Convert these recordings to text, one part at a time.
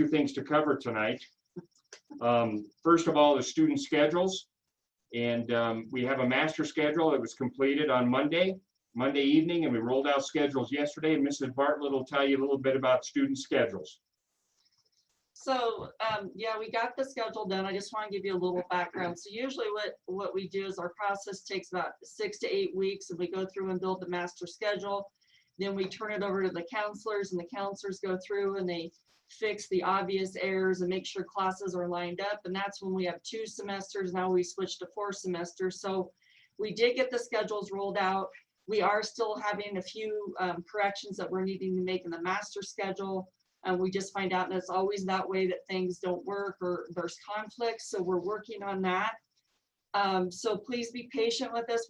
Few things to cover tonight. First of all, the student schedules. And we have a master schedule that was completed on Monday evening, and we rolled out schedules yesterday, and Mrs. Bartlett will tell you a little bit about student schedules. So yeah, we got the schedule done. I just want to give you a little background. So usually what we do is our process takes about 6 to 8 weeks, and we go through and build the master schedule. Then we turn it over to the counselors, and the counselors go through and they fix the obvious errors and make sure classes are lined up. And that's when we have 2 semesters. Now we switched to 4 semesters. So we did get the schedules rolled out. We are still having a few corrections that we're needing to make in the master schedule. And we just find out that it's always that way, that things don't work or there's conflicts. So we're working on that. So please be patient with us.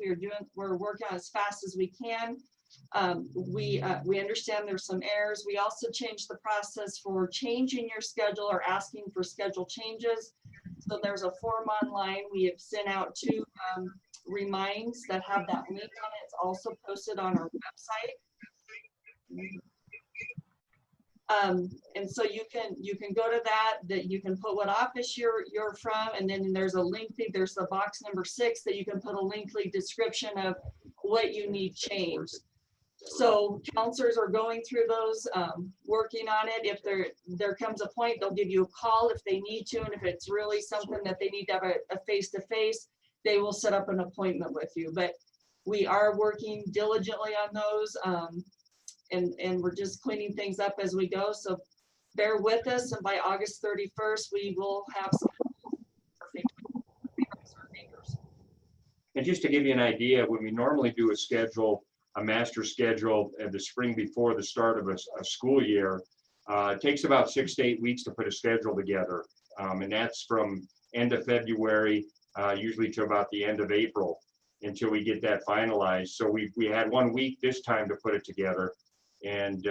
We're working on as fast as we can. We understand there's some errors. We also changed the process for changing your schedule or asking for schedule changes. So there's a form online. We have sent out 2 reminds that have that link on it. It's also posted on our website. And so you can go to that you can put what office you're from, and then there's the box number 6 that you can put a lengthy description of what you need changed. So counselors are going through those, working on it. If there comes a point, they'll give you a call if they need to, and if it's really something that they need to have a face-to-face, they will set up an appointment with you. But we are working diligently on those, and we're just cleaning things up as we go. So bear with us, and by August 31st, we will have some. And just to give you an idea, when we normally do a master schedule in the spring before the start of a school year, it takes about 6 to 8 weeks to put a schedule together. And that's from end of February, usually to about the end of April, until we get that finalized. So we had 1 week this time to put it together. And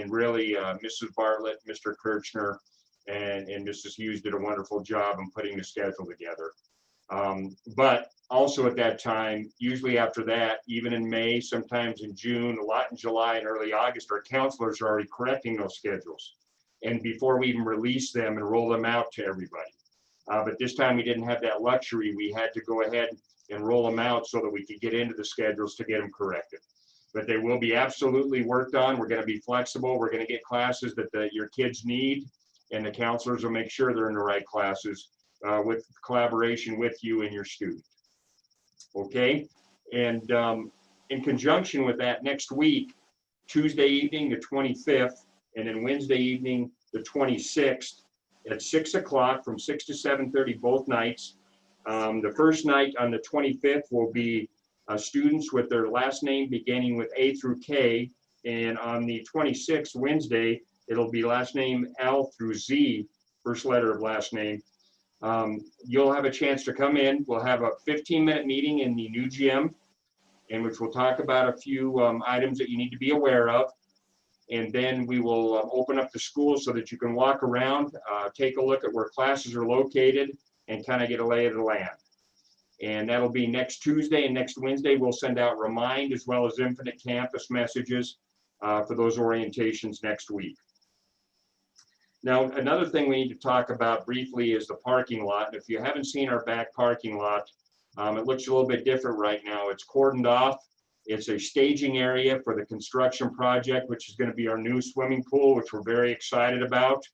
really, Mrs. Bartlett, Mr. Kirchner, and Mrs. Hughes did a wonderful job in putting the schedule together. But also at that time, usually after that, even in May, sometimes in June, a lot in July and early August, our counselors are already correcting those schedules. And before we even release them and roll them out to everybody. But this time we didn't have that luxury. We had to go ahead and roll them out so that we could get into the schedules to get them corrected. But they will be absolutely worked on. We're going to be flexible. We're going to get classes that your kids need, and the counselors will make sure they're in the right classes with collaboration with you and your student. Okay, and in conjunction with that, next week, Tuesday evening, the 25th, and then Wednesday evening, the 26th, at 6 o'clock from 6 to 7:30 both nights. The first night on the 25th will be students with their last name beginning with A through K, and on the 26th, Wednesday, it'll be last name L through Z, first letter of last name. You'll have a chance to come in. We'll have a 15-minute meeting in the new gym, in which we'll talk about a few items that you need to be aware of. And then we will open up the school so that you can walk around, take a look at where classes are located, and kind of get a lay of the land. And that'll be next Tuesday, and next Wednesday we'll send out Remind as well as Infinite Campus messages for those orientations next week. Now, another thing we need to talk about briefly is the parking lot. If you haven't seen our back parking lot, it looks a little bit different right now. It's cordoned off. It's a staging area for the construction project, which is going to be our new swimming pool, which we're very excited about.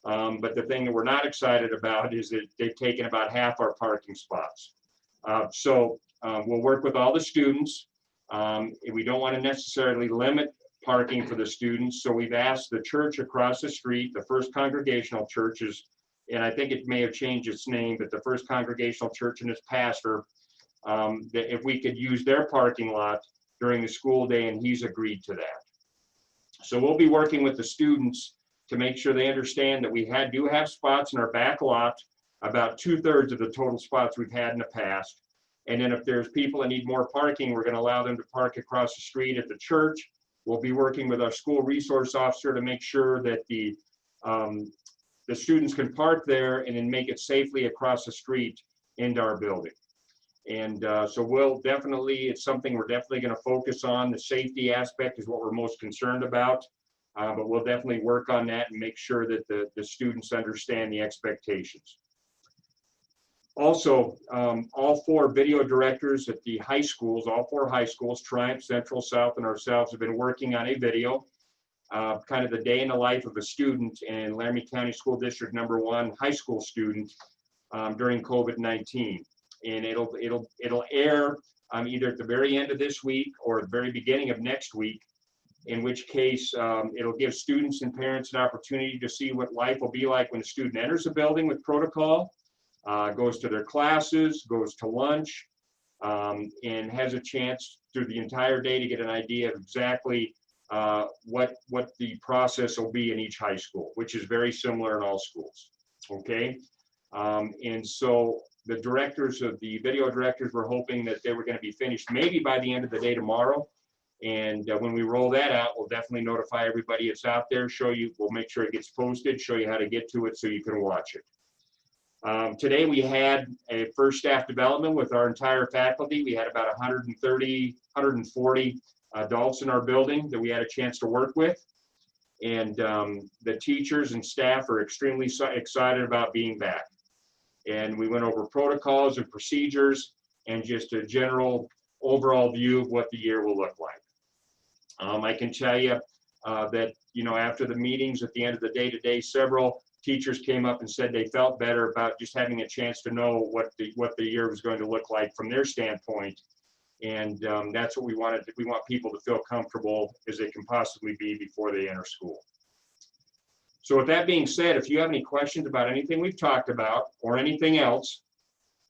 But the thing that we're not excited about is that they've taken about half our parking spots. So we'll work with all the students. We don't want to necessarily limit parking for the students, so we've asked the church across the street, the First Congregational Church is, and I think it may have changed its name, but the First Congregational Church and its pastor, that if we could use their parking lot during the school day, and he's agreed to that. So we'll be working with the students to make sure they understand that we do have spots in our back lot, about 2/3 of the total spots we've had in the past. And then if there's people that need more parking, we're going to allow them to park across the street at the church. We'll be working with our school resource officer to make sure that the students can park there and then make it safely across the street into our building. And so it's something we're definitely going to focus on. The safety aspect is what we're most concerned about. but we'll definitely work on that and make sure that the students understand the expectations. Also, all 4 video directors at the high schools, all 4 high schools, Triumph, Central, South, and ourselves have been working on a video, kind of the day in the life of a student in Laramie County School District number 1 high school student during COVID-19. And it'll air either at the very end of this week or at the very beginning of next week, in which case it'll give students and parents an opportunity to see what life will be like when a student enters a building with protocol, goes to their classes, goes to lunch, and has a chance through the entire day to get an idea of exactly what the process will be in each high school, which is very similar in all schools, okay? And so the directors of the video directors were hoping that they were going to be finished maybe by the end of the day tomorrow. And when we roll that out, we'll definitely notify everybody it's out there, we'll make sure it gets posted, show you how to get to it so you can watch it. Today we had a first staff development with our entire faculty. We had about 130, 140 adults in our building that we had a chance to work with. And the teachers and staff are extremely excited about being back. And we went over protocols and procedures and just a general overall view of what the year will look like. I can tell you that, after the meetings at the end of the day today, several teachers came up and said they felt better about just having a chance to know what the year was going to look like from their standpoint. And that's what we wanted. We want people to feel comfortable as they can possibly be before they enter school. So with that being said, if you have any questions about anything we've talked about or anything else,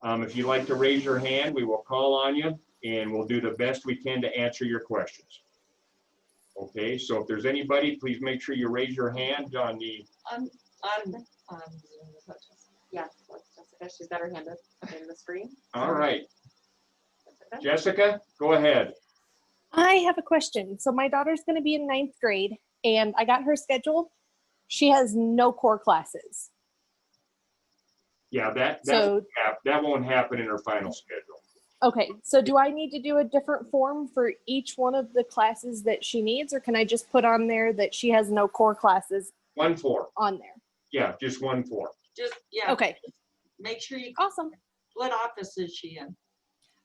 if you'd like to raise your hand, we will call on you and we'll do the best we can to answer your questions. Okay, so if there's anybody, please make sure you raise your hand on the. Yeah, that's Jessica. She's got her hand up in the screen. All right. Jessica, go ahead. I have a question. So my daughter's going to be in 9th grade and I got her schedule. She has no core classes. Yeah, that won't happen in her final schedule. Okay, so do I need to do a different form for each one of the classes that she needs, or can I just put on there that she has no core classes? One form. On there. Yeah, just one form. Yeah. Okay. Make sure you. Awesome. What office is she in?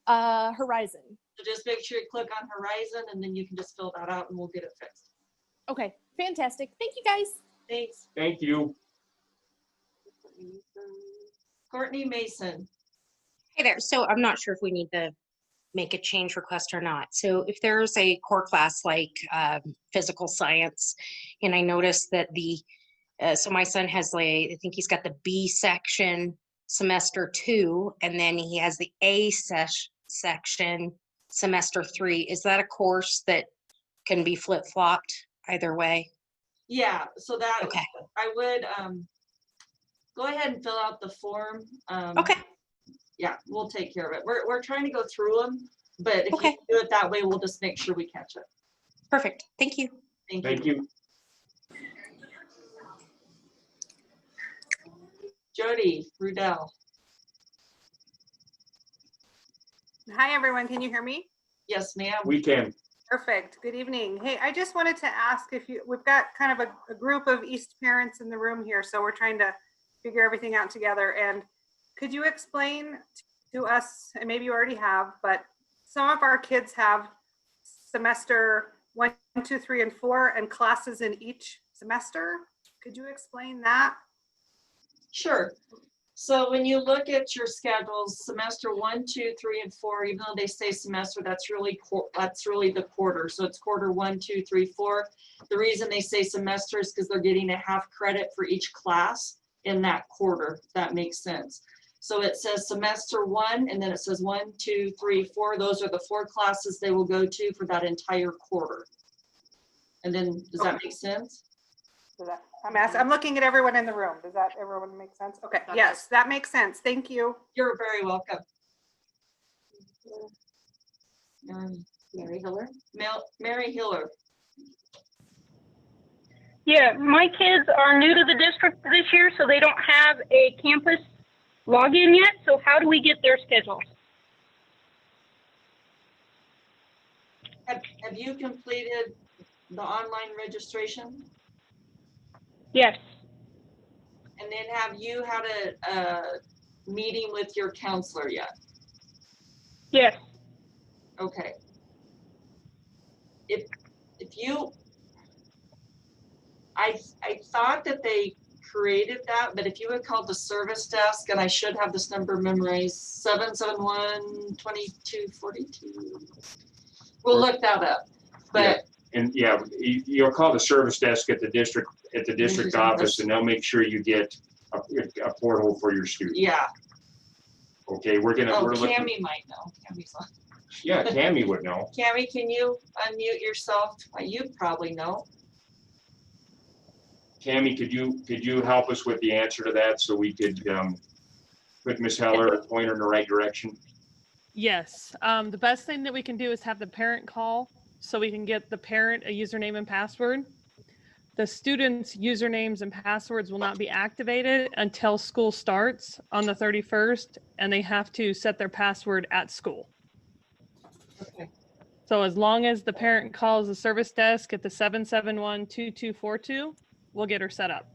Horizon. So just make sure you click on Horizon and then you can just fill that out and we'll get it fixed. Okay, fantastic. Thank you guys. Thanks. Thank you. Courtney Mason. Hey there. So I'm not sure if we need to make a change request or not. So if there's a core class like physical science, and I noticed that so my son has I think he's got the B section semester 2, and then he has the A section semester 3. Is that a course that can be flip-flopped either way? Yeah, so that, okay. I would go ahead and fill out the form. Okay. Yeah, we'll take care of it. We're trying to go through them, but if okay. you do it that way, we'll just make sure we catch it. Perfect. Thank you. Thank you. Jody Rudell. Hi, everyone. Can you hear me? Yes, ma'am. We can. Perfect. Good evening. Hey, I just wanted to ask if we've got kind of a group of East parents in the room here, so we're trying to figure everything out together. And could you explain to us, and maybe you already have, but some of our kids have semester 1, 2, 3, and 4 and classes in each semester. Could you explain that? Sure. So when you look at your schedules, semester 1, 2, 3, and 4, even though they say semester, that's really the quarter. So it's quarter 1, 2, 3, 4. The reason they say semester is because they're getting a half credit for each class in that quarter. If that makes sense. So it says semester 1, and then it says 1, 2, 3, 4. Those are the 4 classes they will go to for that entire quarter. And then, does that make sense? I'm looking at everyone in the room. Does that everyone make sense? Okay. Yes, that makes sense. Thank you. You're very welcome. Mary Hiller. Mary Hiller. Yeah, my kids are new to the district this year, so they don't have a campus login yet. So how do we get their schedules? Have you completed the online registration? Yes. And then have you had a meeting with your counselor yet? Yes. Okay. If you, I thought that they created that, but if you had called the service desk, and I should have this number memorized, 771-2242. We'll look that up, but And yeah, you'll call the service desk at the district District office, office. and they'll make sure you get a portal for your student. yeah. Okay, we're Oh, looking. Cammy might know. Cammy's on. Yeah, Tammy would know. Cammy, can you unmute yourself? You probably know. Tammy, could you help us with the answer to that so we could put Ms. Heller, point her in the right direction? Yes, the best thing that we can do is have the parent call so we can get the parent a username and password. The students' usernames and passwords will not be activated until school starts on the 31st, and they have to set their password at school. Okay. So as long as the parent calls the service desk at the 771-2242, we'll get her set up.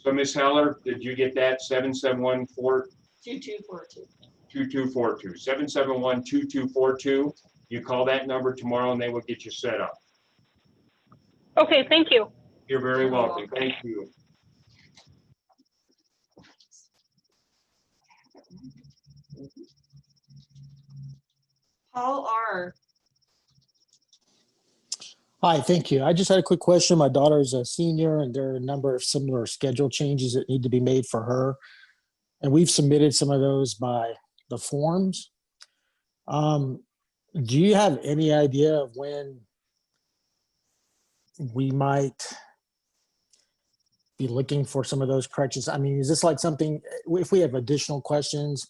So Ms. Heller, did you get that? 771-2242, 2242. 771-2242. You call that number tomorrow and they will get you set up. Okay, thank you. You're very welcome. Thank you. Paul R. Hi, thank you. I just had a quick question. My daughter is a senior and there are a number of similar schedule changes that need to be made for her. And we've submitted some of those by the forms. Do you have any idea of when we might be looking for some of those corrections? I mean, is this like something, if we have additional questions,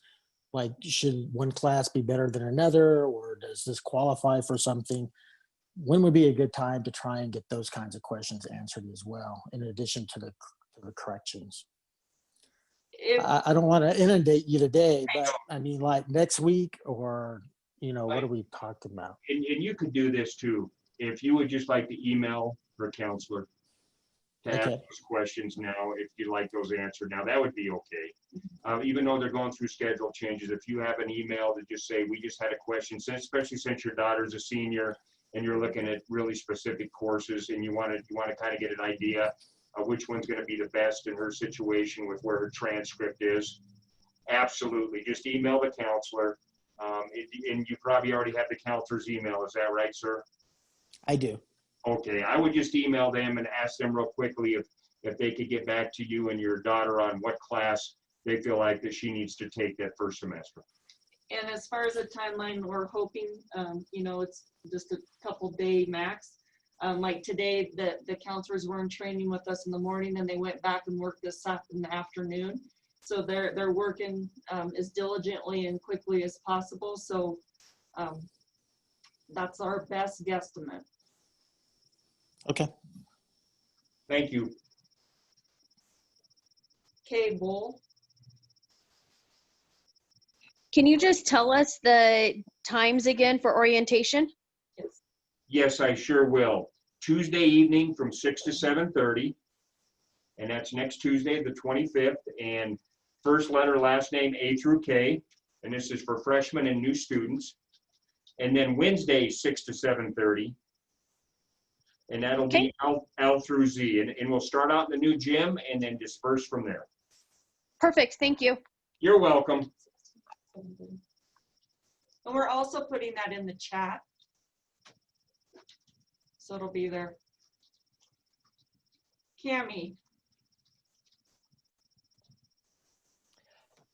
like should one class be better than another, or does this qualify for something? When would be a good time to try and get those kinds of questions answered as well, in addition to the corrections? If, I don't want to inundate you today, but I mean, like next week, or, you know, what are we talking about? And you could do this too. If you would just like to email her counselor to ask Okay. those questions now, if you'd like those answered now, that would be okay. Even though they're going through schedule changes, if you have an email to just say, we just had a question, especially since your daughter's a senior and you're looking at really specific courses and you want to kind of get an idea of which one's going to be the best in her situation with where her transcript is. Absolutely. Just email the counselor. And you probably already have the counselor's email. Is that right, sir? I do. Okay, I would just email them and ask them real quickly if they could get back to you and your daughter on what class they feel like that she needs to take that first semester. and as far as the timeline, we're hoping, you know, it's just a couple day max. Like today, the counselors were in training with us in the morning and they went back and worked this in the afternoon. So they're working as diligently and quickly as possible. So that's our best guesstimate. Okay. Thank you. Okay, Bull. Can you just tell us the times again for orientation? Yes, I sure will. Tuesday evening from 6 to 7:30. And that's next Tuesday, the 25th. And first letter, last name, A through K. And this is for freshmen and new students. And then Wednesday, 6 to 7:30. And that'll be L through Z. And we'll start out in the new gym and then disperse from there. Perfect, thank you. You're welcome. And we're also putting that in the chat. So it'll be there. Cammy.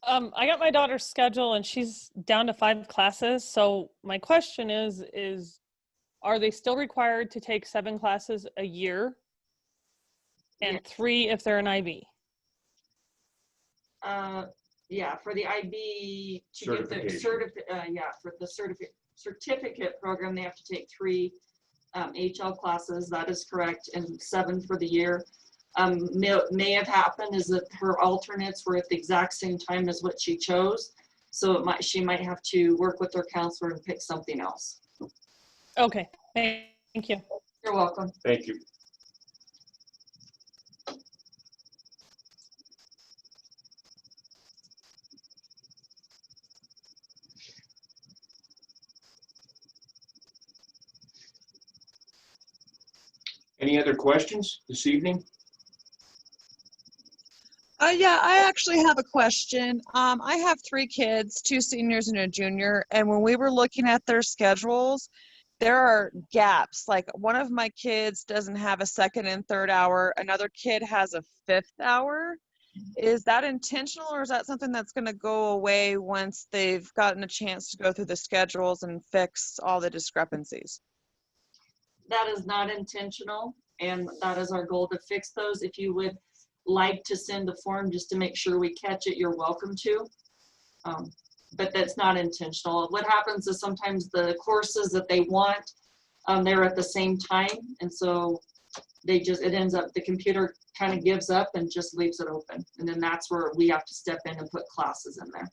I got my daughter's schedule and she's down to 5 classes. So my question is are they still required to take 7 classes a year? And 3 if they're an IB? Yeah, for the IB to get the for the certificate program, they have to take 3 HL classes. That is correct, and 7 for the year. May have happened is that her alternates were at the exact same time as what she chose, so she might have to work with her counselor and pick something else. Okay, thank you. You're welcome. Thank you. Any other questions this evening? Yeah, I actually have a question. I have 3 kids, 2 seniors and a junior, and when we were looking at their schedules, there are gaps. Like one of my kids doesn't have a second and third hour. Another kid has a 5th hour. Is that intentional, or is that something that's going to go away once they've gotten a chance to go through the schedules and fix all the discrepancies? That is not intentional, and that is our goal to fix those. If you would like to send a form just to make sure we catch it, you're welcome to. But that's not intentional. What happens is sometimes the courses that they want, they're at the same time. And so it ends up, the computer kind of gives up and just leaves it open. And then that's where we have to step in and put classes in there.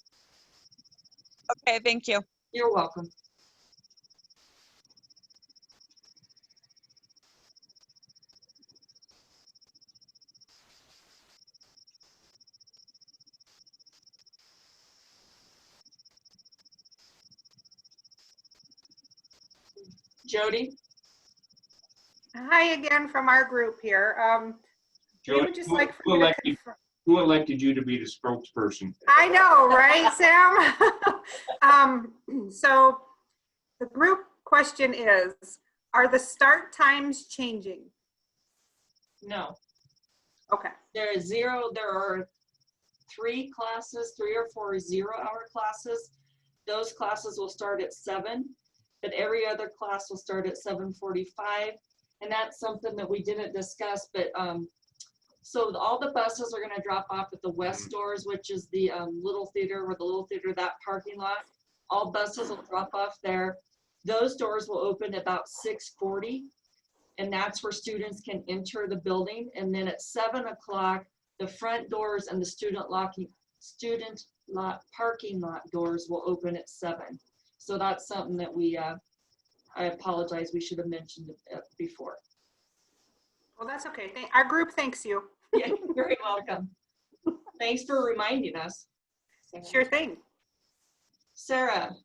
Okay, thank you. You're welcome. Jody? Hi again from our group here. We Jody, would just like for you to confirm. who elected you to be the spokesperson? I know, right, Sam? So the group question is, are the start times changing? No. Okay. There are 3 classes, 3 or 4 0-hour classes. Those classes will start at 7, but every other class will start at 7:45. And that's something that we didn't discuss, but so all the buses are gonna drop off at the west doors, which is the little theater, that parking lot. All buses will drop off there. Those doors will open about 6:40, and that's where students can enter the building. And then at 7 o'clock, the front doors and the student parking lot doors will open at 7. So that's something that we, I apologize, we should have mentioned it before. Well, that's okay. Our group thanks you. Yeah, you're very welcome. Thanks for reminding us. Sure thing. Sarah,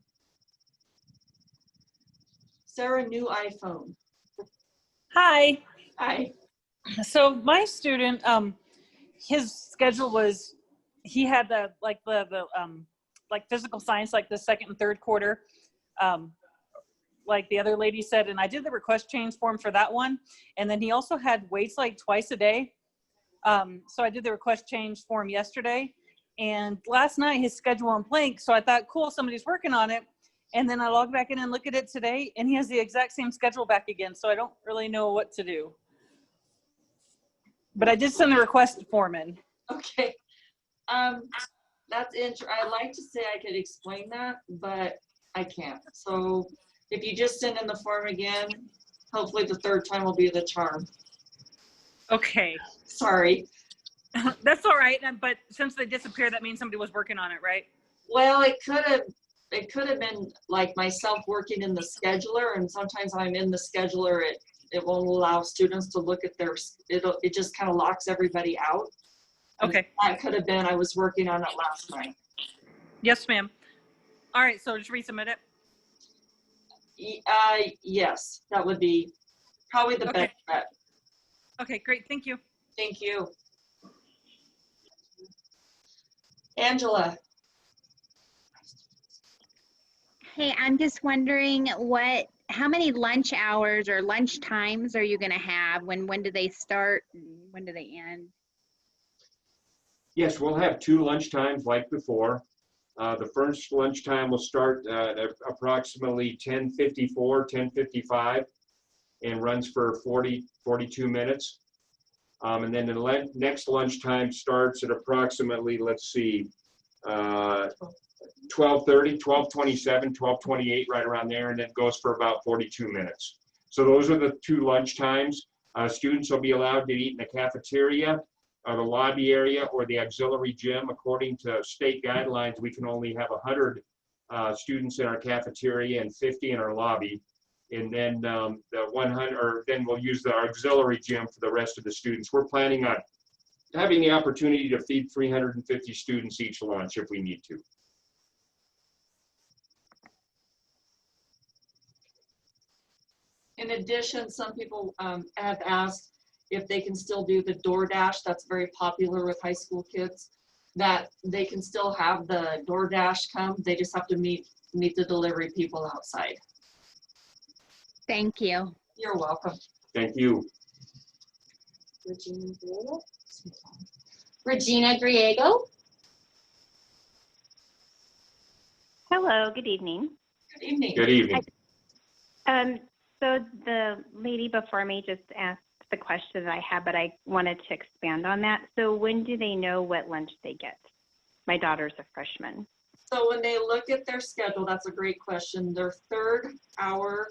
new iPhone. Hi. Hi. So my student, his schedule was, he had the physical science, like the second and third quarter, like the other lady said, and I did the request change form for that one. And then he also had weights like twice a day. So I did the request change form yesterday, and last night his schedule went blank. So I thought, cool, somebody's working on it. And then I logged back in and look at it today, and he has the exact same schedule back again. So I don't really know what to do. But I did send the request form in. Okay. That's interesting. I'd like to say I could explain that, but I can't. So if you just send in the form again, hopefully the third time will be the charm. Okay. Sorry. That's all right. But since they disappeared, that means somebody was working on it, right? Well, it could have been like myself working in the scheduler, and sometimes I'm in the scheduler, it won't allow students to look at their, it just kind of locks everybody out. Okay. That could have been, I was working on it last night. Yes, ma'am. All right, so just resubmit it? Yes, that would be probably the best bet. Okay, great, thank you. Thank you. Angela. Hey, I'm just wondering how many lunch hours or lunch times are you gonna have? When do they start? When do they end? Yes, we'll have 2 lunch times like before. The first lunchtime will start at approximately 10:54, 10:55, and runs for 42 minutes. And then the next lunchtime starts at approximately, let's see, 12:30, 12:27, 12:28, right around there, and then goes for about 42 minutes. So those are the 2 lunch times. Students will be allowed to eat in the cafeteria, the lobby area, or the auxiliary gym. According to state guidelines, we can only have 100 students in our cafeteria and 50 in our lobby. And then then we'll use the auxiliary gym for the rest of the students. We're planning on having the opportunity to feed 350 students each lunch if we need to. In addition, some people have asked if they can still do the DoorDash. That's very popular with high school kids, that they can still have the DoorDash come. They just have to meet the delivery people outside. Thank you. You're welcome. Thank you. Regina Griego. Hello, good evening. Good evening. Good evening. So the lady before me just asked the question that I had, but I wanted to expand on that. So when do they know what lunch they get? My daughter's a freshman. So when they look at their schedule, that's a great question. Their third hour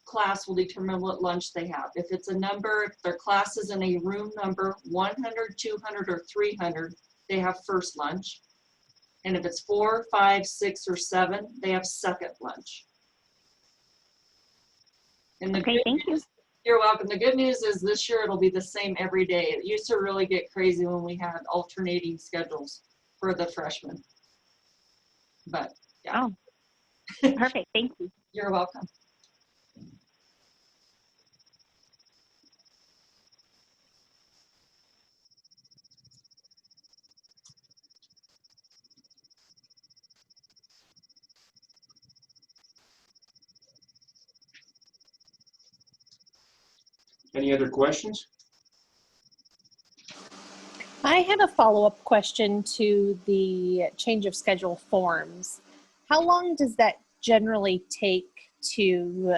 class will determine what lunch they have. If it's a number, if their class is in a room number 100, 200, or 300, they have first lunch. And if it's 4, 5, 6, or 7, they have second lunch. And Okay, thank you. You're welcome. The good news is this year it'll be the same every day. It used to really get crazy when we had alternating schedules for the freshmen. But yeah. Oh, perfect. Thank you. You're welcome. Any other questions? I had a follow-up question to the change of schedule forms. How long does that generally take to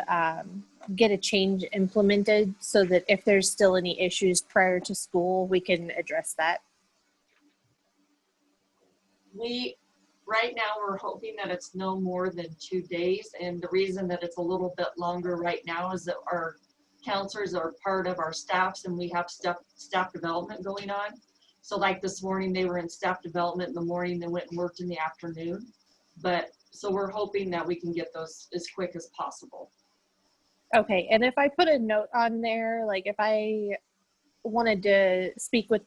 get a change implemented so that if there's still any issues prior to school, we can address that? Right now, we're hoping that it's no more than 2 days. And the reason that it's a little bit longer right now is that our counselors are part of our staffs and we have staff development going on. So like this morning, they were in staff development in the morning, they went and worked in the afternoon. So we're hoping that we can get those as quick as possible. Okay, and if I put a note on there, like if I wanted to speak with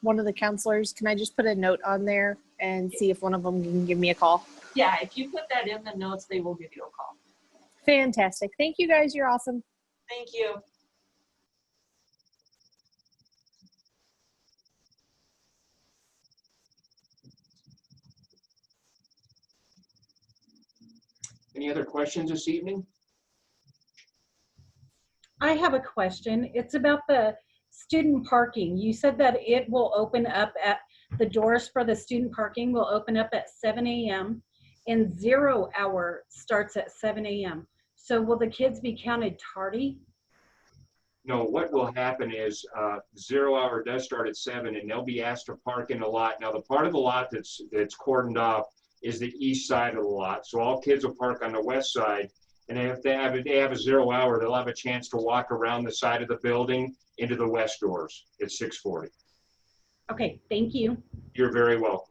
one of the counselors, can I just put a note on there and see if one of them can give me a call? Yeah, if you put that in the notes, they will give you a call. Fantastic. Thank you guys. You're awesome. Thank you. Any other questions this evening? I have a question. It's about the student parking. You said that it will open up the doors for the student parking will open up at 7 a.m. and 0 hour starts at 7 a.m. So will the kids be counted tardy? No, what will happen is 0 hour does start at 7 and they'll be asked to park in the lot. Now the part of the lot that's cordoned off is the east side of the lot. So all kids will park on the west side. And if they have a 0 hour, they'll have a chance to walk around the side of the building into the west doors at 6:40. Okay, thank you. You're very welcome.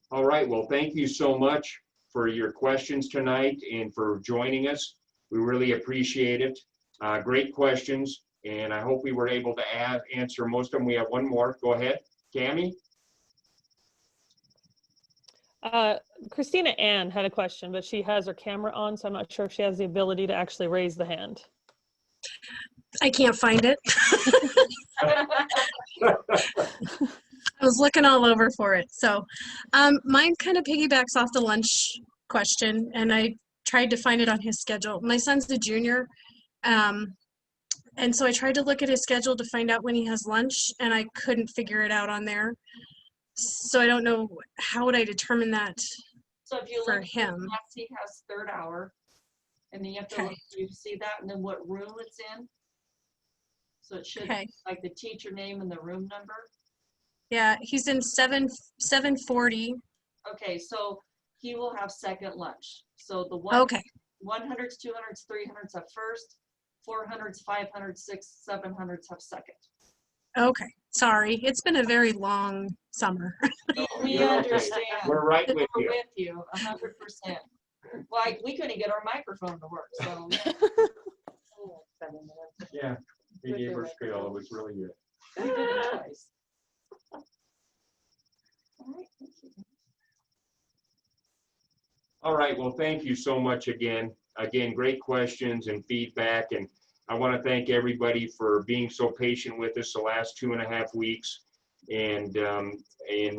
All right, well, thank you so much for your questions tonight and for joining us. We really appreciate it. Great questions, and I hope we were able to answer most of them. We have one more. Go ahead, Tammy. Christina Ann had a question, but she has her camera on, so I'm not sure if she has the ability to actually raise the hand. I can't find it. I was looking all over for it. So mine kind of piggybacks off the lunch question, and I tried to find it on his schedule. My son's a junior, and so I tried to look at his schedule to find out when he has lunch, and I couldn't figure it out on there. So I don't know, how would I determine that So if you for look, him? he has third hour, and then you have to look, you see that, and then what room it's in. So it should be like the teacher name and the room number. Yeah, he's in 740. Okay, so he will have second lunch. So the 100s, 200s, 300s have first, 400s, 500s, 600s, 700s have second. Okay, sorry. It's been a very long summer. We You're okay. understand. We're right with We're you. with you, 100%. Like, we couldn't get our microphone to work, so. Yeah, He gave her spiel. It was really good. We did it twice. All right, thank you. All right, well, thank you so much again. Again, great questions and feedback, and I want to thank everybody for being so patient with us the last 2.5 weeks, and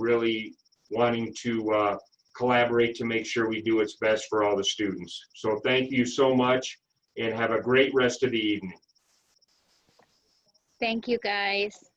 really wanting to collaborate to make sure we do what's best for all the students. So thank you so much, and have a great rest of the evening. Thank you, guys.